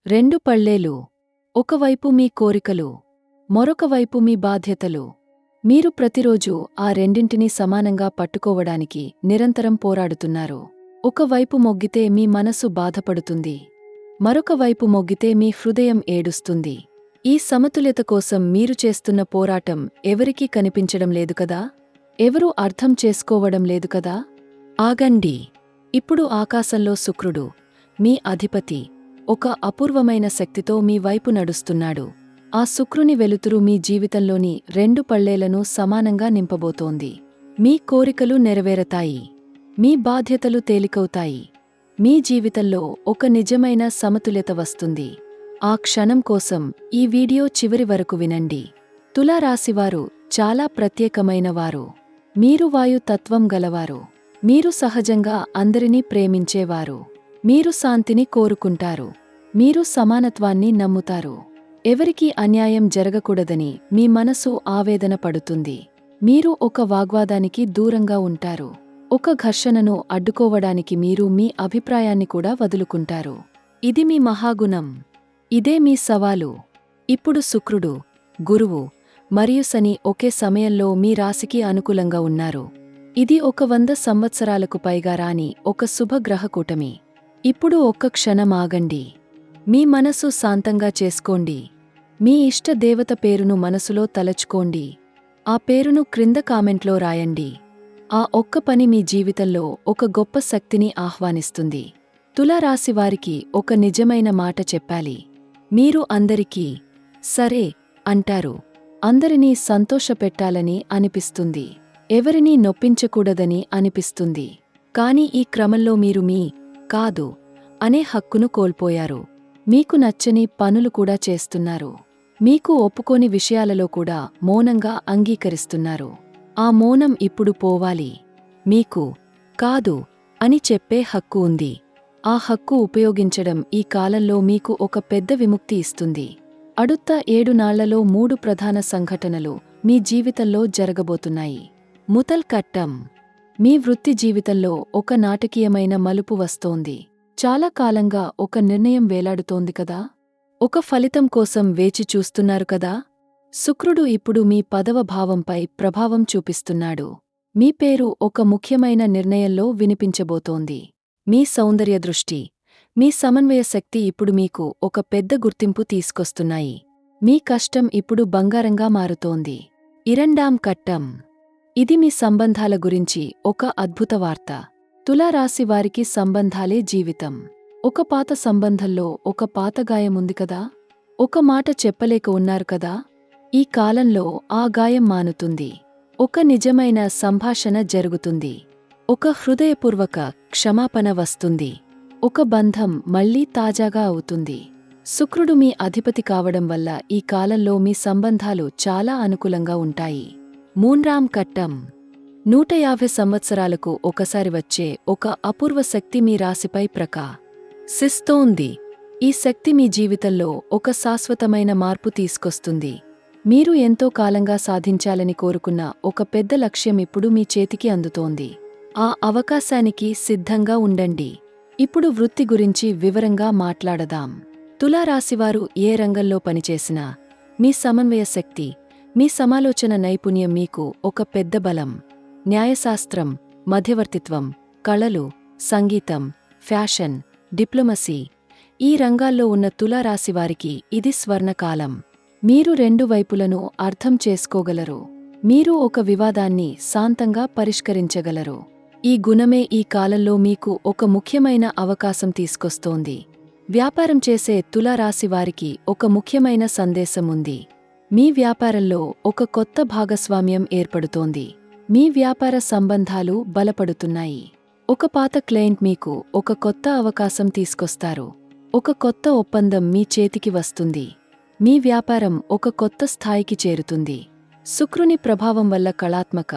రెండు పళ్ళేలు. ఒకవైపు మీ కోరికలు, మరొకవైపు మీ బాధ్యతలు. మీరు ప్రతిరోజూ ఆ రెండింటినీ సమానంగా పట్టుకోవడానికి నిరంతరం పోరాడుతున్నారు. ఒకవైపు మొగ్గితే మీ మనసు బాధపడుతుంది, మరొక వైపు మొగ్గితే మీ హృదయం ఏడుస్తుంది. ఈ సమతుల్యత కోసం మీరు చేస్తున్న పోరాటం ఎవరికీ కనిపించడం లేదు కదా? ఎవరూ అర్థం చేసుకోవడం లేదు కదా? ఆగండి. ఇప్పుడు ఆకాశంలో శుక్రుడు, మీ అధిపతి, ఒక అపూర్వమైన శక్తితో మీ వైపు నడుస్తున్నాడు. ఆ శుక్రుని వెలుతురు మీ జీవితంలోని రెండు పళ్ళేలను సమానంగా నింపబోతోంది. మీ కోరికలు నెరవేరతాయి, మీ బాధ్యతలు తేలికవుతాయి, మీ జీవితంలో ఒక నిజమైన సమతుల్యత వస్తుంది. ఆ క్షణం కోసం ఈ వీడియో చివరి వరకు వినండి. తులారాశివారు చాలా ప్రత్యేకమైనవారు. మీరు వాయు తత్వం గలవారు. మీరు సహజంగా అందరినీ ప్రేమించేవారు. మీరు శాంతిని కోరుకుంటారు. మీరు సమానత్వాన్ని నమ్ముతారు. ఎవరికీ అన్యాయం జరగకూడదని మీ మనసు ఆవేదన పడుతుంది. మీరు ఒక వాగ్వాదానికి దూరంగా ఉంటారు. ఒక ఘర్షణను అడ్డుకోవడానికి మీరు మీ అభిప్రాయాన్ని కూడా వదులుకుంటారు. ఇది మీ మహాగుణం. ఇదే మీ సవాలు. ఇప్పుడు శుక్రుడు, గురువు మరియు శని ఒకే సమయంలో మీ రాశికి అనుకూలంగా ఉన్నారు. ఇది 100 సంవత్సరాలకు పైగా రాని ఒక శుభగ్రహ కూటమి. ఇప్పుడు ఒక్క క్షణం ఆగండి. మీ మనసు శాంతంగా చేసుకోండి. మీ ఇష్ట దేవత పేరును మనసులో తలచుకోండి. ఆ పేరును క్రింద కామెంట్లో రాయండి. ఆ ఒక్క పని మీ జీవితంలో ఒక గొప్ప శక్తిని ఆహ్వానిస్తుంది. తులారాశివారికి ఒక నిజమైన మాట చెప్పాలి. మీరు అందరికీ సరే అంటారు. అందరినీ సంతోషపెట్టాలని అనిపిస్తుంది. ఎవరినీ నొప్పించకూడదని అనిపిస్తుంది. కాని ఈ క్రమంలో మీరు మీ కాదు అనే హక్కును కోల్పోయారు. మీకు నచ్చని పనులు కూడా చేస్తున్నారు. మీకు ఒప్పుకోని విషయాలలో కూడా మౌనంగా అంగీకరిస్తున్నారు. ఆ మౌనం ఇప్పుడు పోవాలి. మీకు కాదు అని చెప్పే హక్కు ఉంది. ఆ హక్కు ఉపయోగించడం ఈ కాలంలో మీకు ఒక పెద్ద విముక్తి ఇస్తుంది. అడుత్త 7 నాళ్లలో 3 ప్రధాన సంఘటనలు మీ జీవితంలో జరగబోతున్నాయి. ముతల్ కట్టం. మీ వృత్తి జీవితంలో ఒక నాటకీయమైన మలుపు వస్తోంది. చాలా కాలంగా ఒక నిర్ణయం వేలాడుతోంది కదా? ఒక ఫలితం కోసం వేచి చూస్తున్నారు కదా? శుక్రుడు ఇప్పుడు మీ 10వ భావంపై ప్రభావం చూపిస్తున్నాడు. మీ పేరు ఒక ముఖ్యమైన నిర్ణయంలో వినిపించబోతోంది. మీ సౌందర్య దృష్టి, మీ సమన్వయ శక్తి ఇప్పుడు మీకు ఒక పెద్ద గుర్తింపు తీసుకొస్తున్నాయి. మీ కష్టం ఇప్పుడు బంగారంగా మారుతోంది. ఇరండాం కట్టం. ఇది మీ సంబంధాల గురించి ఒక అద్భుత వార్త. తులారాశివారికి సంబంధాలే జీవితం. ఒక పాత సంబంధంలో ఒక పాత గాయముంది కదా? ఒక మాట చెప్పలేక ఉన్నారు కదా? ఈ కాలంలో ఆ గాయం మానుతుంది. ఒక నిజమైన సంభాషణ జరుగుతుంది. ఒక హృదయపూర్వక క్షమాపణ వస్తుంది. ఒక బంధం మళ్లీ తాజాగా అవుతుంది. శుక్రుడు మీ అధిపతి కావడం వల్ల ఈ కాలంలో మీ సంబంధాలు చాలా అనుకూలంగా ఉంటాయి. మూన్రాం కట్టం. 150 సంవత్సరాలకు ఒకసారి వచ్చే ఒక అపూర్వ శక్తి మీ రాశిపై ప్రకాశిస్తోంది. ఈ శక్తి మీ జీవితంలో ఒక శాశ్వతమైన మార్పు తీసుకొస్తుంది. మీరు ఎంతో కాలంగా సాధించాలని కోరుకున్న ఒక పెద్ద లక్ష్యం ఇప్పుడు మీ చేతికి అందుతోంది. ఆ అవకాశానికి సిద్ధంగా ఉండండి. ఇప్పుడు వృత్తి గురించి వివరంగా మాట్లాడదాం. తులారాశివారు ఏ రంగంలో పనిచేసినా మీ సమన్వయ శక్తి, మీ సమాలోచన నైపుణ్యం మీకు ఒక పెద్ద బలం. న్యాయశాస్త్రం, మధ్యవర్తిత్వం, కళలు, సంగీతం, ఫ్యాషన్, డిప్లొమసీ ఈ రంగాల్లో ఉన్న తులారాశివారికి ఇది స్వర్ణకాలం. మీరు రెండు వైపులను అర్థం చేసుకోగలరు. మీరు ఒక వివాదాన్ని శాంతంగా పరిష్కరించగలరు. ఈ గుణమే ఈ కాలంలో మీకు ఒక ముఖ్యమైన అవకాశం తీసుకొస్తోంది. వ్యాపారం చేసే తులారాశివారికి ఒక ముఖ్యమైన సందేశం ఉంది. మీ వ్యాపారంలో ఒక కొత్త భాగస్వామ్యం ఏర్పడుతోంది. మీ వ్యాపార సంబంధాలు బలపడుతున్నాయి. ఒక పాత క్లయింట్ మీకు ఒక కొత్త అవకాశం తీసుకొస్తారు. ఒక కొత్త ఒప్పందం మీ చేతికి వస్తుంది. మీ వ్యాపారం ఒక కొత్త స్థాయికి చేరుతుంది. శుక్రుని ప్రభావం వల్ల కళాత్మక,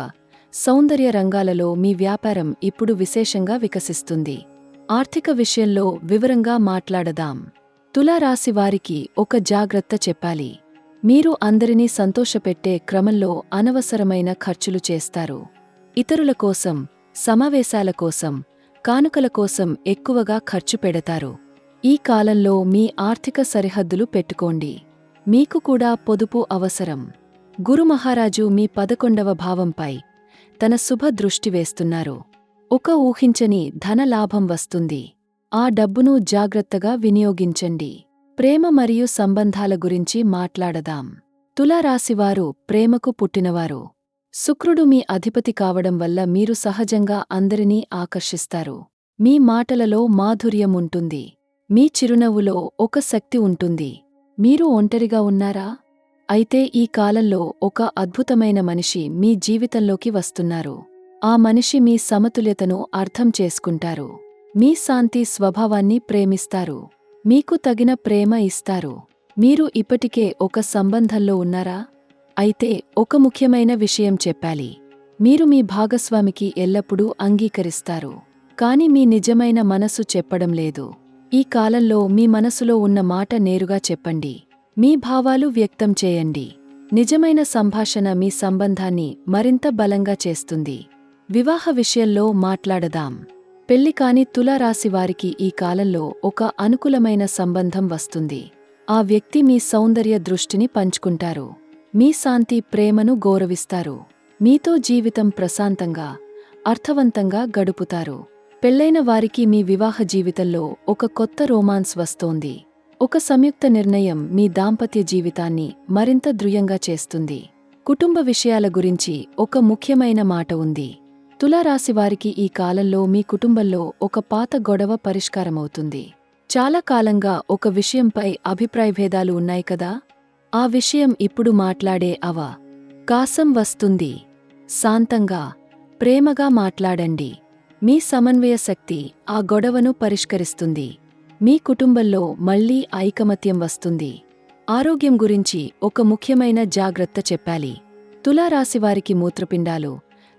సౌందర్య రంగాలలో మీ వ్యాపారం ఇప్పుడు విశేషంగా వికసిస్తుంది. ఆర్థిక విషయంలో వివరంగా మాట్లాడదాం. తులారాశివారికి ఒక జాగ్రత్త చెప్పాలి. మీరు అందరినీ సంతోషపెట్టే క్రమంలో అనవసరమైన ఖర్చులు చేస్తారు. ఇతరుల కోసం, సమావేశాల కోసం, కానుకల కోసం ఎక్కువగా ఖర్చు పెడతారు. ఈ కాలంలో మీ ఆర్థిక సరిహద్దులు పెట్టుకోండి. మీకు కూడా పొదుపు అవసరం. గురు మహారాజు మీ 11వ భావంపై తన శుభ దృష్టి వేస్తున్నారు. ఒక ఊహించని ధనలాభం వస్తుంది. ఆ డబ్బును జాగ్రత్తగా వినియోగించండి. ప్రేమ మరియు సంబంధాల గురించి మాట్లాడదాం. తులారాశివారు ప్రేమకు పుట్టినవారు. శుక్రుడు మీ అధిపతి కావడం వల్ల మీరు సహజంగా అందరినీ ఆకర్షిస్తారు. మీ మాటలలో మాధుర్యం ఉంటుంది. మీ చిరునవ్వులో ఒక శక్తి ఉంటుంది. మీరు ఒంటరిగా ఉన్నారా? అయితే ఈ కాలంలో ఒక అద్భుతమైన మనిషి మీ జీవితంలోకి వస్తున్నారు. ఆ మనిషి మీ సమతుల్యతను అర్థం చేసుకుంటారు. మీ శాంతి స్వభావాన్ని ప్రేమిస్తారు. మీకు తగిన ప్రేమ ఇస్తారు. మీరు ఇప్పటికే ఒక సంబంధంలో ఉన్నారా? అయితే ఒక ముఖ్యమైన విషయం చెప్పాలి. మీరు మీ భాగస్వామికి ఎల్లప్పుడూ అంగీకరిస్తారు. కాని మీ నిజమైన మనసు చెప్పడం లేదు. ఈ కాలంలో మీ మనసులో ఉన్న మాట నేరుగా చెప్పండి. మీ భావాలు వ్యక్తం చేయండి. నిజమైన సంభాషణ మీ సంబంధాన్ని మరింత బలంగా చేస్తుంది. వివాహ విషయంలో మాట్లాడదాం. పెళ్లికాని తులారాశివారికి ఈ కాలంలో ఒక అనుకూలమైన సంబంధం వస్తుంది. ఆ వ్యక్తి మీ సౌందర్య దృష్టిని పంచుకుంటారు. మీ శాంతి ప్రేమను గౌరవిస్తారు. మీతో జీవితం ప్రశాంతంగా, అర్థవంతంగా గడుపుతారు. పెళ్లైన వారికి మీ వివాహ జీవితంలో ఒక కొత్త రొమాన్స్ వస్తోంది. ఒక సంయుక్త నిర్ణయం మీ దాంపత్య జీవితాన్ని మరింత దృఢంగా చేస్తుంది. కుటుంబ విషయాల గురించి ఒక ముఖ్యమైన మాట ఉంది. తులారాశివారికి ఈ కాలంలో మీ కుటుంబంలో ఒక పాత గొడవ పరిష్కారమవుతుంది. చాలా కాలంగా ఒక విషయంపై అభిప్రాయభేదాలు ఉన్నాయి కదా? ఆ విషయం ఇప్పుడు మాట్లాడే అవకాశం వస్తుంది. శాంతంగా, ప్రేమగా మాట్లాడండి. మీ సమన్వయ శక్తి ఆ గొడవను పరిష్కరిస్తుంది. మీ కుటుంబంలో మళ్లీ ఐకమత్యం వస్తుంది. ఆరోగ్యం గురించి ఒక ముఖ్యమైన జాగ్రత్త చెప్పాలి. తులారాశివారికి మూత్రపిండాలు,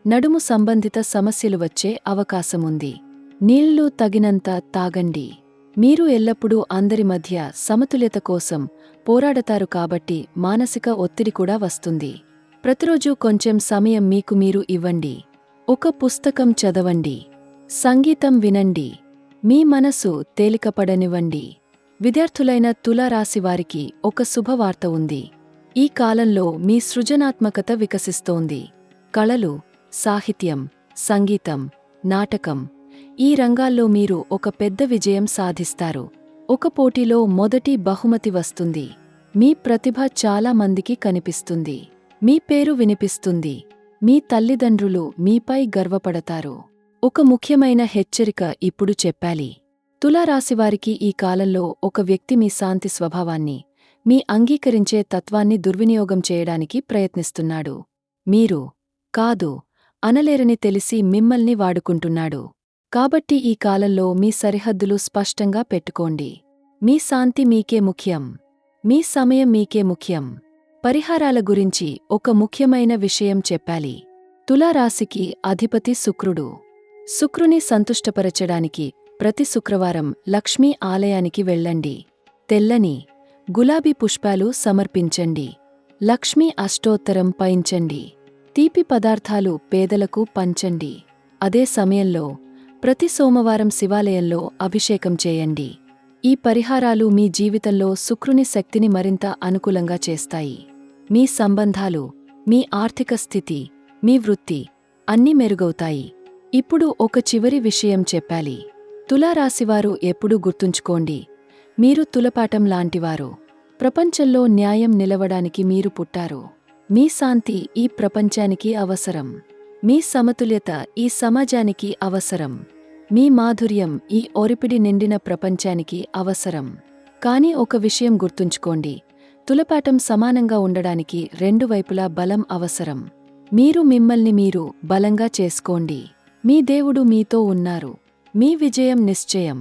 నడుము సంబంధిత సమస్యలు వచ్చే అవకాశముంది. నీళ్లు తగినంత తాగండి. మీరు ఎల్లప్పుడూ అందరి మధ్య సమతుల్యత కోసం పోరాడతారు కాబట్టి మానసిక ఒత్తిడి కూడా వస్తుంది. ప్రతిరోజూ కొంచెం సమయం మీకు మీరు ఇవ్వండి. ఒక పుస్తకం చదవండి. సంగీతం వినండి. మీ మనసు తేలికపడనివ్వండి. విద్యార్థులైన తులారాశివారికి ఒక శుభవార్త ఉంది. ఈ కాలంలో మీ సృజనాత్మకత వికసిస్తోంది. కళలు, సాహిత్యం, సంగీతం, నాటకం ఈ రంగాల్లో మీరు ఒక పెద్ద విజయం సాధిస్తారు. ఒక పోటీలో మొదటి బహుమతి వస్తుంది. మీ ప్రతిభ చాలా మందికి కనిపిస్తుంది. మీ పేరు వినిపిస్తుంది. మీ తల్లిదండ్రులు మీపై గర్వపడతారు. ఒక ముఖ్యమైన హెచ్చరిక ఇప్పుడు చెప్పాలి. తులారాశివారికి ఈ కాలంలో ఒక వ్యక్తి మీ శాంతి స్వభావాన్ని, మీ అంగీకరించే తత్వాన్ని దుర్వినియోగం చేయడానికి ప్రయత్నిస్తున్నాడు. మీరు కాదు అనలేరని తెలిసి మిమ్మల్ని వాడుకుంటున్నాడు. కాబట్టి ఈ కాలంలో మీ సరిహద్దులు స్పష్టంగా పెట్టుకోండి. మీ శాంతి మీకే ముఖ్యం. మీ సమయం మీకే ముఖ్యం. పరిహారాల గురించి ఒక ముఖ్యమైన విషయం చెప్పాలి. తులారాశికి అధిపతి శుక్రుడు. శుక్రుని సంతుష్టపరచడానికి ప్రతి శుక్రవారం లక్ష్మీ ఆలయానికి వెళ్ళండి. తెల్లని, గులాబీ పుష్పాలు సమర్పించండి. లక్ష్మీ అష్టోత్తరం పయించండి. తీపి పదార్థాలు పేదలకు పంచండి. అదే సమయంలో ప్రతి సోమవారం శివాలయంలో అభిషేకం చేయండి. ఈ పరిహారాలు మీ జీవితంలో శుక్రుని శక్తిని మరింత అనుకూలంగా చేస్తాయి. మీ సంబంధాలు, మీ ఆర్థిక స్థితి, మీ వృత్తి అన్నీ మెరుగవుతాయి. ఇప్పుడు ఒక చివరి విషయం చెప్పాలి. తులారాశివారు ఎప్పుడూ గుర్తుంచుకోండి, మీరు తులపాటం లాంటివారు. ప్రపంచంలో న్యాయం నిలవడానికి మీరు పుట్టారు. మీ శాంతి ఈ ప్రపంచానికి అవసరం. మీ సమతుల్యత ఈ సమాజానికి అవసరం. మీ మాధుర్యం ఈ ఒరిపిడి నిండిన ప్రపంచానికి అవసరం. కానీ ఒక విషయం గుర్తుంచుకోండి, తులపాటం సమానంగా ఉండడానికి రెండు వైపులా బలం అవసరం. మీరు మిమ్మల్ని మీరు బలంగా చేసుకోండి. మీ దేవుడు మీతో ఉన్నారు. మీ విజయం నిశ్చయం.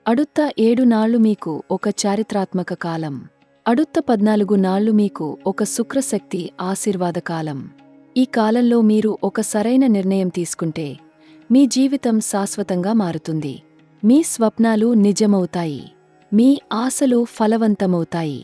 అడుత్త 7 నాళ్లు మీకు ఒక చారిత్రాత్మక కాలం. అడుత్త 14 నాళ్లు మీకు ఒక శుక్రశక్తి ఆశీర్వాదకాలం. ఈ కాలంలో మీరు ఒక సరైన నిర్ణయం తీసుకుంటే మీ జీవితం శాశ్వతంగా మారుతుంది. మీ స్వప్నాలు నిజమవుతాయి. మీ ఆశలు ఫలవంతమవుతాయి.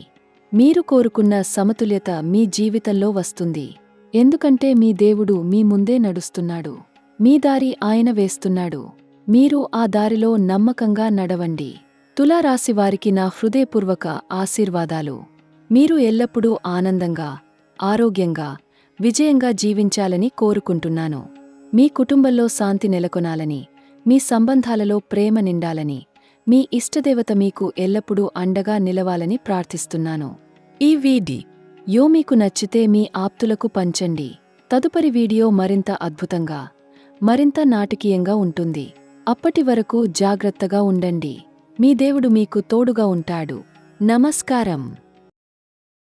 మీరు కోరుకున్న సమతుల్యత మీ జీవితంలో వస్తుంది. ఎందుకంటే మీ దేవుడు మీ ముందే నడుస్తున్నాడు. మీ దారి ఆయన వేస్తున్నాడు. మీరు ఆ దారిలో నమ్మకంగా నడవండి. తులారాశివారికి నా హృదయపూర్వక ఆశీర్వాదాలు. మీరు ఎల్లప్పుడూ ఆనందంగా, ఆరోగ్యంగా, విజయంగా జీవించాలని కోరుకుంటున్నాను. మీ కుటుంబంలో శాంతి నెలకొనాలని, మీ సంబంధాలలో ప్రేమ నిండాలని, మీ ఇష్టదేవత మీకు ఎల్లప్పుడూ అండగా నిలవాలని ప్రార్థిస్తున్నాను. ఈ వీడియో మీకు నచ్చితే మీ ఆప్తులకు పంచండి. తదుపరి వీడియో మరింత అద్భుతంగా, మరింత నాటకీయంగా ఉంటుంది. అప్పటి వరకు జాగ్రత్తగా ఉండండి. మీ దేవుడు మీకు తోడుగా ఉంటాడు. నమస్కారం.